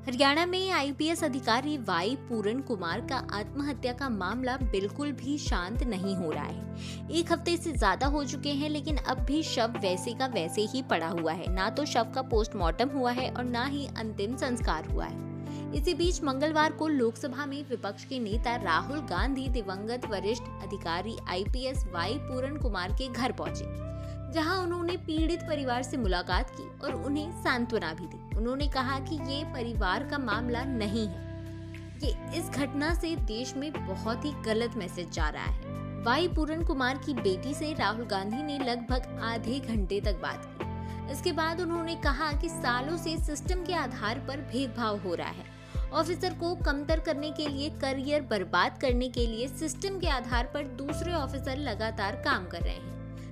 हरियाणा में आईपीएस अधिकारी वाई पूरन कुमार का आत्महत्या का मामला बिल्कुल भी शांत नहीं हो रहा है। एक हफ्ते से ज्यादा हो चुके हैं, लेकिन अब भी शव वैसे का वैसे ही पड़ा हुआ है। ना तो शव का पोस्टमार्टम हुआ है और ना ही अंतिम संस्कार हुआ है। इसी बीच मंगलवार को लोकसभा में विपक्ष के नेता राहुल गांधी दिवंगत वरिष्ठ अधिकारी आईपीएस वाई पूरन कुमार के घर पहुंचे, जहां उन्होंने पीड़ित परिवार से मुलाकात की और उन्हें सांत्वना भी दी। उन्होंने कहा कि ये परिवार का मामला नहीं है, ये इस घटना से देश में बहुत ही गलत मैसेज जा रहा है। वाई पूरन कुमार की बेटी से राहुल गांधी ने लगभग आधे घंटे तक बात की। इसके बाद उन्होंने कहा कि सालों से सिस्टम के आधार पर भेदभाव हो रहा है। ऑफिसर को कमतर करने के लिए, करियर बर्बाद करने के लिए सिस्टम के आधार पर दूसरे ऑफिसर लगातार काम कर रहे हैं।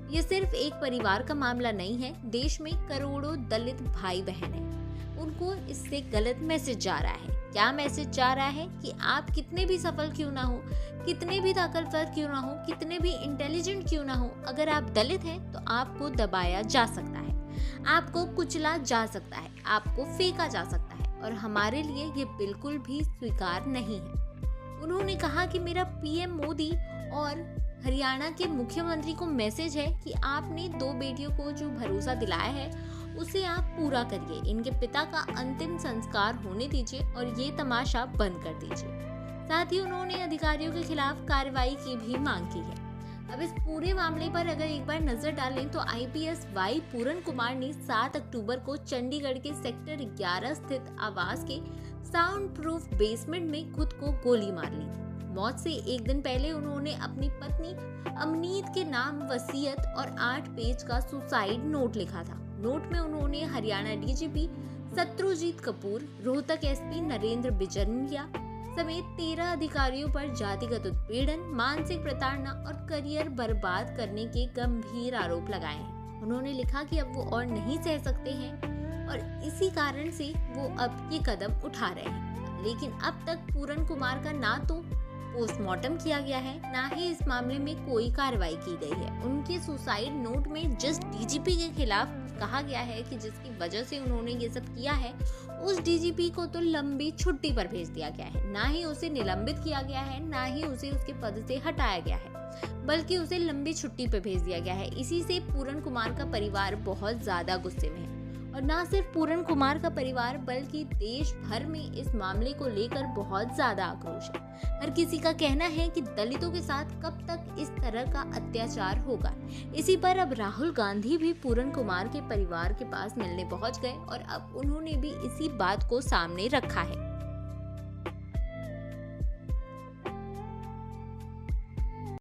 ये सिर्फ एक परिवार का मामला नहीं है, देश में करोड़ों दलित भाई बहन हैं। उनको इससे गलत मैसेज जा रहा है। क्या मैसेज जा रहा है कि आप कितने भी सफल क्यों ना हो, कितने भी ताकतवर क्यों ना हो, कितने भी इंटेलिजेंट क्यों ना हो, अगर आप दलित हैं तो आपको दबाया जा सकता है, आपको कुचला जा सकता है, आपको फेंका जा सकता है, और हमारे लिए ये बिल्कुल भी स्वीकार नहीं है। उन्होंने कहा कि मेरा पीएम मोदी और हरियाणा के मुख्यमंत्री को मैसेज है कि आपने 2 बेटियों को जो भरोसा दिलाया है उसे आप पूरा करिए। इनके पिता का अंतिम संस्कार होने दीजिए और ये तमाशा बंद कर दीजिए। साथ ही उन्होंने अधिकारियों के खिलाफ कार्रवाई की भी मांग की है। अब इस पूरे मामले पर अगर एक बार नजर डालें तो आईपीएस वाई पूरन कुमार ने 7 अक्टूबर को चंडीगढ़ के सेक्टर 11 स्थित आवास के साउंड प्रूफ बेसमेंट में खुद को गोली मार ली थी। मौत से एक दिन पहले उन्होंने अपनी पत्नी अमनीत के नाम वसीयत और 8 पेज का सुसाइड नोट लिखा था। नोट में उन्होंने हरियाणा डीजीपी शत्रुजीत कपूर, रोहतक एसपी नरेंद्र बिजरनिया समेत 13 अधिकारियों पर जातिगत उत्पीड़न, मानसिक प्रताड़ना और करियर बर्बाद करने के गंभीर आरोप लगाए हैं। उन्होंने लिखा कि अब वो और नहीं सह सकते हैं और इसी कारण से वो अब ये कदम उठा रहे हैं। लेकिन अब तक पूरन कुमार का ना तो पोस्टमार्टम किया गया है, ना ही इस मामले में कोई कार्रवाई की गई है। उनके सुसाइड नोट में जिस डीजीपी के खिलाफ कहा गया है कि जिसकी वजह से उन्होंने ये सब किया है, उस डीजीपी को तो लंबी छुट्टी पर भेज दिया गया है। ना ही उसे निलंबित किया गया है, ना ही उसे उसके पद से हटाया गया है, बल्कि उसे लंबी छुट्टी पर भेज दिया गया है। इसी से पूरन कुमार का परिवार बहुत ज्यादा गुस्से में है। और ना सिर्फ पूरन कुमार का परिवार बल्कि देश भर में इस मामले को लेकर बहुत ज्यादा आक्रोश है। हर किसी का कहना है कि दलितों के साथ कब तक इस तरह का अत्याचार होगा। इसी पर अब राहुल गांधी भी पूरन कुमार के परिवार के पास मिलने पहुंच गए और अब उन्होंने भी इसी बात को सामने रखा है।